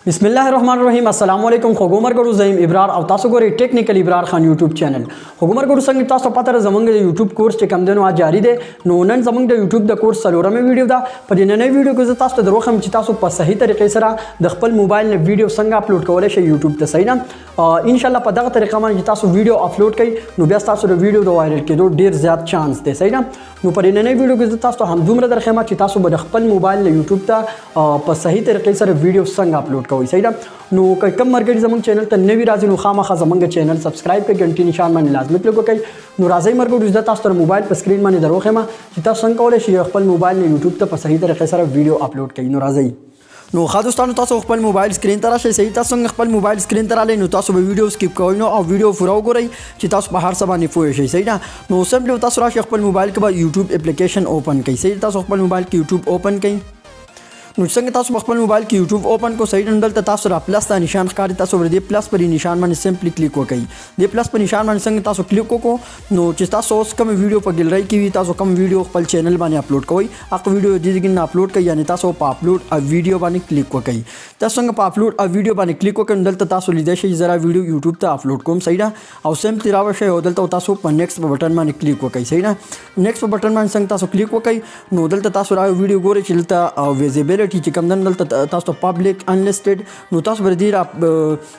बिस्मिल्लाहिर्रहमानिर्रहीम अस्सलाम वालेकुम खुगुमर गरु ज़ईम इब्रार और तासो गोरे टेक्निकल इब्रार खान यूट्यूब चैनल खुगुमर गरु संग तासो पता जमंग यूट्यूब कोर्स के कम दिन आज जारी दे नो नन जमंग यूट्यूब द कोर्स सलोरा में वीडियो दा पर नए वीडियो को तासो दरोखम ची तासो पर सही तरीके से द खपल मोबाइल ने वीडियो संग अपलोड कोले शे यूट्यूब त सही ना इंशाल्लाह पर दग तरीका में तासो वीडियो अपलोड कई नो बेस तासो वीडियो दो वायरल के दो ढेर ज्यादा चांस दे सही ना नो पर नए वीडियो को तासो हम दुमरा दर खेमा ची तासो द खपल मोबाइल ने यूट्यूब ता पर सही तरीके से वीडियो संग अपलोड कोई सही ना नो कम मरगड़ी जमंग चैनल त नवी राजी नो खामा जमंग चैनल सब्सक्राइब कर घंटी निशान में लाजमी क्लिक कई नो राजी मरगड़ी इज्जत तास मोबाइल पर स्क्रीन में दरोखे में चिता संग कोले शे खपल मोबाइल ने यूट्यूब त सही तरीके से वीडियो अपलोड कई नो राजी नो खादोस्तान तासो खपल मोबाइल स्क्रीन तरह से सही तासो खपल मोबाइल स्क्रीन तरह ले नो तासो वीडियो स्किप कोई नो और वीडियो फुराओ गो रही चिता बाहर सब आने फोए सही ना नो सिंपली तासो राशि खपल मोबाइल के बाद यूट्यूब एप्लीकेशन ओपन कई सही तासो खपल मोबाइल की यूट्यूब ओपन कई नुकसान तासो खपल मोबाइल की यूट्यूब ओपन को सही डंडल तासो प्लस ता निशान कारी तासो दे प्लस पर निशान में सिंपली क्लिक हो गई दे प्लस पर निशान में संग तासो क्लिक को नो चिता सोस कम वीडियो पर गिल रही की तासो कम वीडियो खपल चैनल बाने अपलोड कोई आक वीडियो जिगिन अपलोड कई यानी तासो अपलोड अ वीडियो बाने क्लिक को कई तसंग अपलोड अ वीडियो बाने क्लिक को डंडल तासो लिदेशे जरा वीडियो यूट्यूब ता अपलोड कोम सही ना और सिंपली रावशे होदल तासो पर नेक्स्ट बटन में क्लिक को कई सही ना नेक्स्ट बटन में संग तासो क्लिक को कई नो दल तासो रा वीडियो गोरे चलता विजिबिलिटी चिकम दल तासो पब्लिक अनलिस्टेड नो तासो बरदीर आप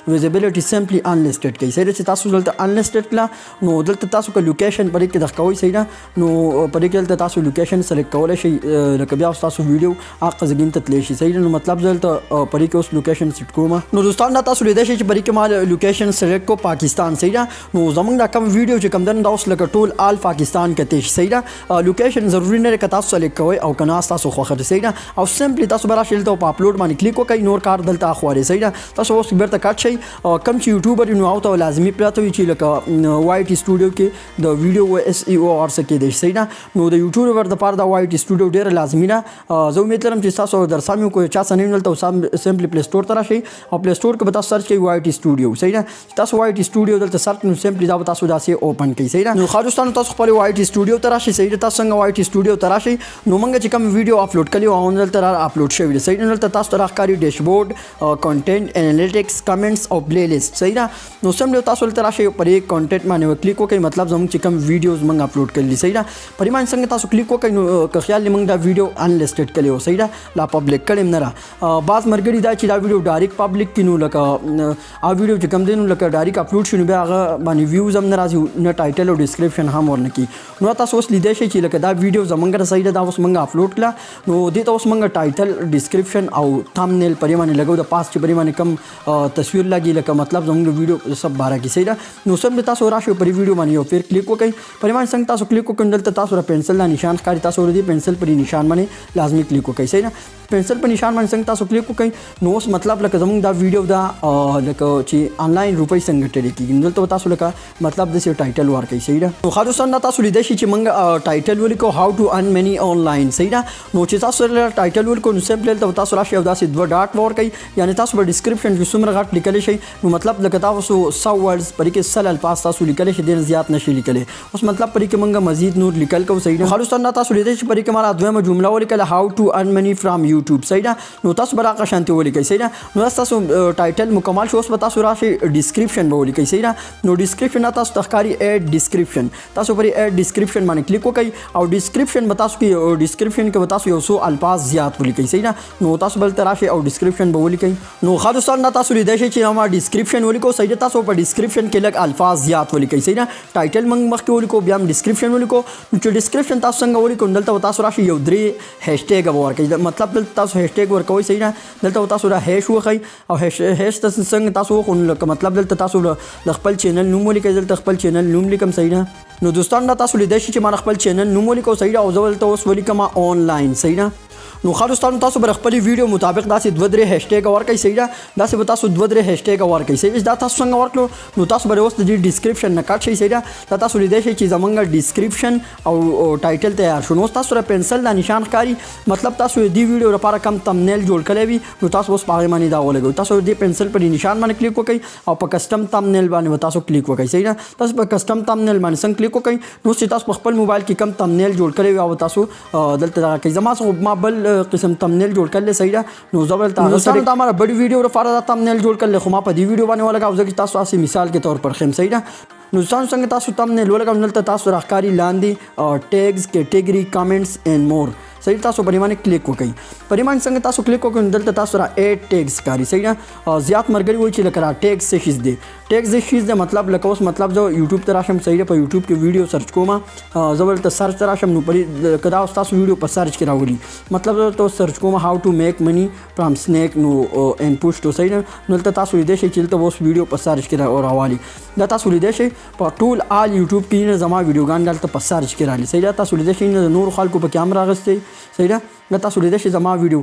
विजिबिलिटी सिंपली अनलिस्टेड कई सही से तासो दल अनलिस्टेड कला नो दल तासो का लोकेशन पर के दखकोई सही ना नो पर के दल तासो लोकेशन सेलेक्ट कोले शे रकबिया तासो वीडियो आक जगिन तलेशी सही ना मतलब दल पर के उस लोकेशन सेट को मा नो दोस्तों ना तासो लेदेश पर के माल लोकेशन सेलेक्ट को पाकिस्तान सही ना नो जमंग कम वीडियो च कम दन दास लग टोल आल पाकिस्तान के तेश सही ना लोकेशन जरूरी ने का तासो सेलेक्ट कोई और कनास तासो खखर सही ना और सिंपली तासो बरा तो अपलोड मानी क्लिक को कई नोर कार दलता अखवारे सही ना तसो उस बेर तक कट छई कम ची यूट्यूबर नु आवता लाजमी प्लातो ची लक वाइट स्टूडियो के द वीडियो एसईओ और सके देश सही ना नो द यूट्यूबर द पार द वाइट स्टूडियो डेर लाजमी ना जो मित्रम ची तसो दर सामने को चा सने नलतो सिंपली प्ले स्टोर तरह छई और प्ले स्टोर के बता सर्च के वाइट स्टूडियो सही ना तसो वाइट स्टूडियो दल सर्च नु सिंपली जा बता सुदा से ओपन कई सही ना नो खाजुस्तान तसो पर वाइट स्टूडियो तरह छई सही तसो संग वाइट स्टूडियो तरह छई नो मंगे ची कम वीडियो अपलोड कलियो ऑन दल तरह अपलोड छई सही ना तास तरह कारी डैशबोर्ड कंटेंट एनालिटिक्स कमेंट्स और प्लेलिस्ट सही ना नो समझो तास तरह से पर एक कंटेंट माने क्लिक को कई मतलब जम चिकम वीडियोस मंग अपलोड कर ली सही ना परिमाण संग तास क्लिक को कई ख्याल मंग दा वीडियो अनलिस्टेड कर लियो सही ना ला पब्लिक कर नरा बात मरगड़ी दा चिदा वीडियो डायरेक्ट पब्लिक किनु लका आ वीडियो चिकम देनु लका डायरेक्ट अपलोड शुनु बे आगा माने व्यूज हम नरा न टाइटल और डिस्क्रिप्शन हम और न की नो तास उस लिदेश ची लका दा वीडियो जमंग सही दा उस मंग अपलोड कला नो दे तो उस मंग टाइटल डिस्क्रिप्शन और थंबनेल परिमाण लगो द पास के परिमाण कम तस्वीर लगी लका मतलब जमंग वीडियो सब बारह की सही ना नो सब तासो राशि पर वीडियो मानियो फिर क्लिक को कई परिमाण संग तासो क्लिक को कंडल तासो पेंसिल ना निशान कारी तासो दी पेंसिल पर निशान माने लाजमी क्लिक को कई सही ना पेंसिल पर निशान माने संग तासो क्लिक को कई नोस मतलब लका जमंग दा वीडियो दा लका ची ऑनलाइन रुपई संगठे की गिंदल तो तासो लका मतलब दिस टाइटल वार कई सही ना तो खादोस्तान ना तासो लिदेशी ची मंग टाइटल वली को how to earn money online सही ना नो ची तासो टाइटल वली को सिंपल तो तासो राशि अवदासी दो डॉट वॉर कई यानी तासो डिस्क्रिप्शन जो सुमर घाट लिखले शई मतलब लगता वो 100 वर्ड्स पर के सल अल्फाज तासो लिखले शई देन ज्यादा नशी लिखले उस मतलब पर के मंगा मजीद नूर लिखल को सही ना खालुस्तान ना तासो लेदेश पर के मारा दुआ में जुमला वो लिखले how to earn money from YouTube सही ना नो तासो बरा का शांति वो लिखे सही ना नो तासो टाइटल मुकम्मल शोस बतासो राशि डिस्क्रिप्शन वो लिखे सही ना नो डिस्क्रिप्शन ना तासो तखकारी ऐड डिस्क्रिप्शन तासो पर ऐड डिस्क्रिप्शन माने क्लिक को कई और डिस्क्रिप्शन बतासो की डिस्क्रिप्शन के बतासो 100 अल्फाज ज्यादा वो लिखे सही ना नो तासो बल तराशे और डिस्क्रिप्शन बोली कई नो खादुस्तान ना तासो लिदेशे ची हमारा डिस्क्रिप्शन वाली को सही तासो पर डिस्क्रिप्शन के लग अल्फाज ज्यादा वाली कई सही ना टाइटल मंग मख के वाली को ब्याम डिस्क्रिप्शन वाली को जो डिस्क्रिप्शन तासो संग वाली को दलता तासो राशि योद्री हैशटैग वर कई मतलब दल तासो हैशटैग वर कोई सही ना दलता तासो रा हैश वो कई और हैश तस संग तासो को मतलब दलता तासो लखपल चैनल नुम वाली कई दलता खपल चैनल नुम लिकम सही ना नो दोस्तों ना तासो लिदेशे ची मारा खपल चैनल नुम वाली को सही ना और तो उस वाली कमा ऑनलाइन सही ना नो खालुस्तान तासो बर खपली वीडियो मुताबिक दासी द्वद्रे हैशटैग और कई सही ना दासी बतासो द्वद्रे हैशटैग और कई सही दा तासो संग और नो तासो बर वस्त दी डिस्क्रिप्शन न काट सही ना तासो लिदेशे चीज मंगा डिस्क्रिप्शन और टाइटल तैयार शुनो तासो रा पेंसिल दा निशान कारी मतलब तासो दी वीडियो रा पारा कम थंबनेल जोड़ करे भी नो तासो उस पागे मानी दा लगो तासो दी पेंसिल पर निशान माने क्लिक को कई और पर कस्टम थंबनेल बाने बतासो क्लिक को कई सही ना तासो पर कस्टम थंबनेल माने संग क्लिक को कई नो से तासो खपल मोबाइल की कम थंबनेल जोड़ करे वा बतासो दल तरा कई जमा सो मा بل قسم تمنیل جوړ کړل صحیح ده. نو زه به تاسو سره دا ماره بډ ویډیو لپاره دا تمنیل جوړ کړل خو ما په دې ویډیو باندې ولګاو ځکه تاسو اسی مثال کې تور پر خیم صحیح ده. نو څنګه تاسو تمنیل ولګاو دلته تاسو راخکاری لاندې ټیګز کیټګری کمنټس اینڈ مور صحیح تاسو پرې باندې کلیک وکړئ. پرې باندې څنګه تاسو کلیک وکړئ دلته تاسو را 8 ټیګز کاری صحیح ده. زیات مرګري وایي چې لکه را ټیګز څه شیز دی. ټیګز څه شیز دی مطلب لکه اوس مطلب زه یوټیوب ته راشم صحیح ده په یوټیوب کې ویډیو سرچ کوم زه ولته سرچ ته راشم نو پرې کدا اوس تاسو ویډیو په سرچ کې راولي مطلب زه ته سرچ کوم هاو ټو میک منی فرام سنیک نو ان پوش ټو صحیح ده. نو تاسو لیدئ شئ چې تاسو اوس ویډیو په سرچ کې راوالي دا تاسو لیدئ شئ په ټول آل یوټیوب کې نه زما ویډیوګان دلته په سرچ کې راځي صحیح ده. تاسو لیدئ شئ نور خلکو په کیمرا غستې صحیح ده. دا تاسو لیدئ شئ زما ویډیو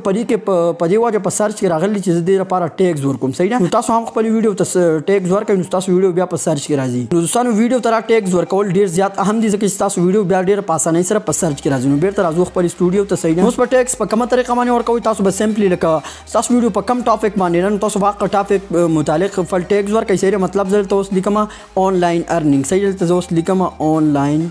پدې کې په دې وجه په سرچ کې راغلی چې زه دې لپاره ټیګز ورکوم صحیح ده. نو تاسو هم خپل ویډیو ته ټیګز ورکړئ نو تاسو ویډیو بیا په سرچ کې راځي. نو دوستانو ویډیو ته ټیګز ورکول ډیر زیات اهم دي ځکه چې تاسو ویډیو بیا ډیر په اسانۍ سره په سرچ کې راځي. نو بیرته راځو خپل سټوډیو ته صحیح ده. اوس په ټیګز په کومه طریقه باندې ورکوي تاسو به سمپلی لکه تاسو ویډیو په کم ټاپک باندې نن تاسو واقع ټاپک متعلق خپل ټیګز ورکړئ صحیح ده. مطلب زه تاسو لیکم آنلاین ارنینګ صحیح ده. تاسو لیکم آنلاین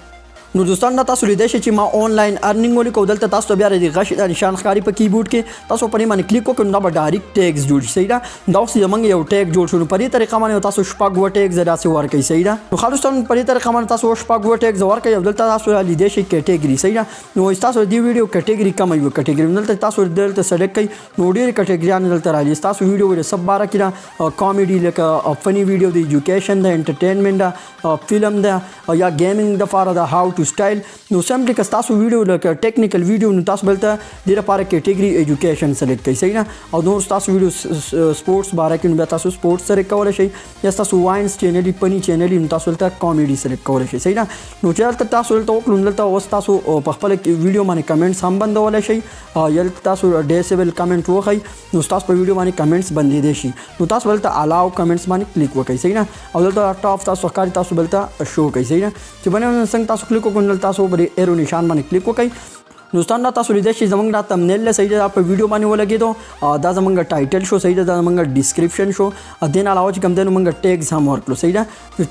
نو دوستان دا تاسو لیدئ شئ چې ما آنلاین ارنینګ ولیکو دلته تاسو ته بیا د غش د نشان ښکاري په کیبورډ کې تاسو پرې باندې کلیک وکړئ نو دا به ډایرکټ ټیګز جوړ شي صحیح ده. دا اوس زموږ یو ټیګ جوړ شو نو په دې طریقه باندې تاسو شپږ وه ټیګز داسې ورکړئ صحیح ده. نو ښه دوستان په دې طریقه باندې تاسو شپږ وه ټیګز ورکړئ او دلته تاسو لیدئ شئ کیټګري صحیح ده. نو تاسو د دې ویډیو کیټګري کومه یو کیټګري دلته تاسو دلته سلیکټ کړئ نو ډېرې کیټګریانې دلته راځي. تاسو ویډیو د سب باره کې ده کامیډي لکه فني ویډیو د ایجوکیشن ده انټرټینمنټ ده فلم ده یا گیمینګ دپاره ده هاو ټو سټایل. نو سمپلی که تاسو ویډیو لکه ټیکنیکل ویډیو نو تاسو بلته دې لپاره کیټګري ایجوکیشن سلیکټ کړئ صحیح ده. او نور تاسو ویډیو سپورټس باره کې نو بیا تاسو سپورټس سلیکټ کولی شئ یا تاسو واینس چینل فني چینل نو تاسو دلته کامیډي سلیکټ کولی شئ صحیح ده. نو چې دلته تاسو دلته وکړو نو دلته اوس تاسو په خپل ویډیو باندې کمنټس هم بندولی شئ یا تاسو ډیسیبل کمنټ وښئ نو تاسو په ویډیو باندې کمنټس بندېدی شي نو تاسو دلته الاو کمنټس باندې کلیک وکړئ صحیح ده. او دلته ټاپ تاسو ښکاري تاسو دلته شو کوي صحیح ده. چې باندې څنګه تاسو کلیک وکړئ نو تاسو په ایرو نشان باندې کلیک وکړئ. دوستان دا تاسو لیدئ شئ زموږ دا تمنیل له صحیح ده په ویډیو باندې ولګېدو دا زموږ ټایټل شو صحیح ده دا زموږ ډسکرپشن شو دې نه علاوه چې کوم دی نو موږ ټیګز هم ورکړو صحیح ده.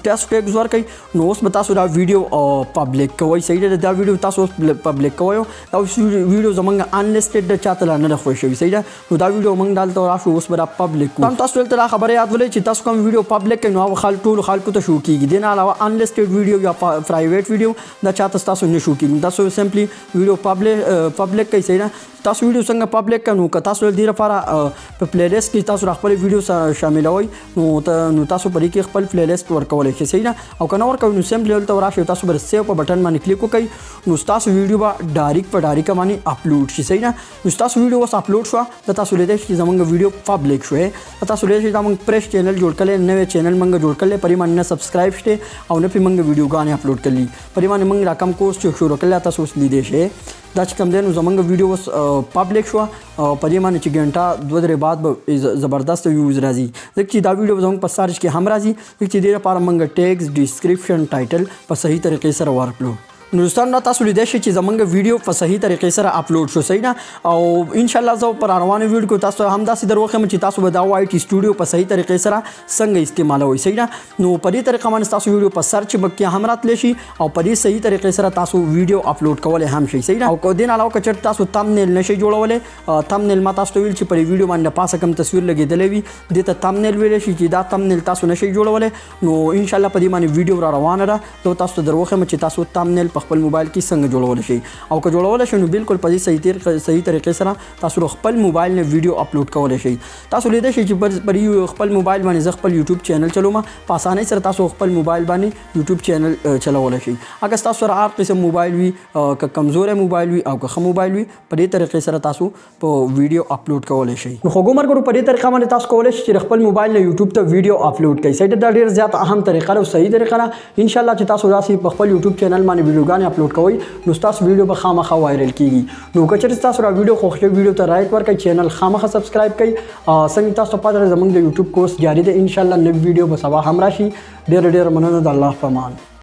تاسو ټیګز ورکړئ نو اوس به تاسو دا ویډیو پبلک کوئ صحیح ده. دا ویډیو تاسو پبلک کوئ دا ویډیو زموږ انلیسټډ ده چاته لا نه ده خوښ شوي صحیح ده. نو دا ویډیو موږ دلته راشو اوس به دا پبلک کوو. تاسو دلته دا خبره یاد ولئ چې تاسو کوم ویډیو پبلک کوئ نو هغه ټولو خلکو ته شو کېږي. دې نه علاوه انلیسټډ ویډیو یا پرایویټ ویډیو دا چاته تاسو نه شو کېږي. تاسو سمپلی ویډیو پبلک کوي صحیح ده. تاسو ویډیو څنګه پبلک کړئ نو که تاسو دې لپاره په پلی لیست کې تاسو خپل ویډیو شاملوئ نو تاسو په دې کې خپل پلی لیست ورکولی شئ صحیح ده. او که نه ورکوئ نو سمپلی دلته راشئ تاسو به سیو په بټن باندې کلیک وکړئ نو ستاسو ویډیو به ډایرکټ په ډایرکټ باندې اپلوډ شي صحیح ده. نو ستاسو ویډیو اوس اپلوډ شوه دا تاسو لیدئ چې زموږ ویډیو پبلک شوی تاسو لیدئ چې دا موږ پریس چینل جوړ کړی نوی چینل موږ جوړ کړی پرې باندې نه سبسکرایب شته او نه پرې موږ ویډیوګانې اپلوډ کړلي پرې باندې موږ را کم کورس چې شروع کړلی تاسو اوس لیدئ شئ دا چې کوم دی نو زموږ ویډیو اوس پبلک شوه په دې باندې چې ګنټه دوه درې بعد به زبردست ویوز راځي ځکه چې دا ویډیو زموږ په سرچ کې هم راځي ځکه چې دې لپاره موږ ټیګز ډسکرپشن ټایټل په صحیح طریقې سره ورکړو. نو دوستان دا تاسو لیدئ شئ چې زموږ ویډیو په صحیح طریقې سره اپلوډ شو صحیح ده. او انشاءالله زه پر روانو ویډیو کې تاسو همداسې در وښیم چې تاسو به دا وایي چې سټوډیو په صحیح طریقې سره څنګه استعمالوئ صحیح ده. نو په دې طریقه باندې تاسو ویډیو په سرچ کې هم راتلی شي او په دې صحیح طریقې سره تاسو ویډیو اپلوډ کولی هم شئ صحیح ده. او دې نه علاوه که چېرته تاسو تمنیل نشئ جوړولی تمنیل ما تاسو ته ویل چې په ویډیو باندې پاسه کوم تصویر لګېدلی وي دې ته تمنیل ویلی شي چې دا تمنیل تاسو نشئ جوړولی نو انشاءالله په دې باندې ویډیو را روانه ده زه تاسو ته در وښیم چې تاسو تمنیل په خپل موبایل کې څنګه جوړول شي او که جوړول شي نو بالکل په دې صحیح طریقې سره تاسو خپل موبایل نه ویډیو اپلوډ کولی شئ. تاسو لیدئ شئ چې پر خپل موبایل باندې زه خپل یوټیوب چینل چلوم په اسانۍ سره تاسو خپل موبایل باندې یوټیوب چینل چلولی شئ. اگر تاسو سره هر قسم موبایل وي که کمزوری موبایل وي او که ښه موبایل وي په دې طریقې سره تاسو په ویډیو اپلوډ کولی شئ. نو خوږو ملګرو په دې طریقه باندې تاسو کولی شئ چې خپل موبایل نه یوټیوب ته ویډیو اپلوډ کړئ صحیح ده. دا ډېر زیات اهم طریقه ده او صحیح طریقه ده. انشاءالله چې تاسو داسې په خپل یوټیوب چینل باندې ویډیوګانې اپلوډ کوئ نو تاسو ویډیو به خامخا وایرل کیږي. نو که چېرته تاسو را ویډیو خوښ شوی ویډیو ته لایک ورکړئ چینل خامخا سبسکرایب کړئ. څنګه تاسو پاتې زموږ د یوټیوب کورس جاری دی انشاءالله نوی ویډیو به سبا هم راشي. ډېره مننه د الله په امان.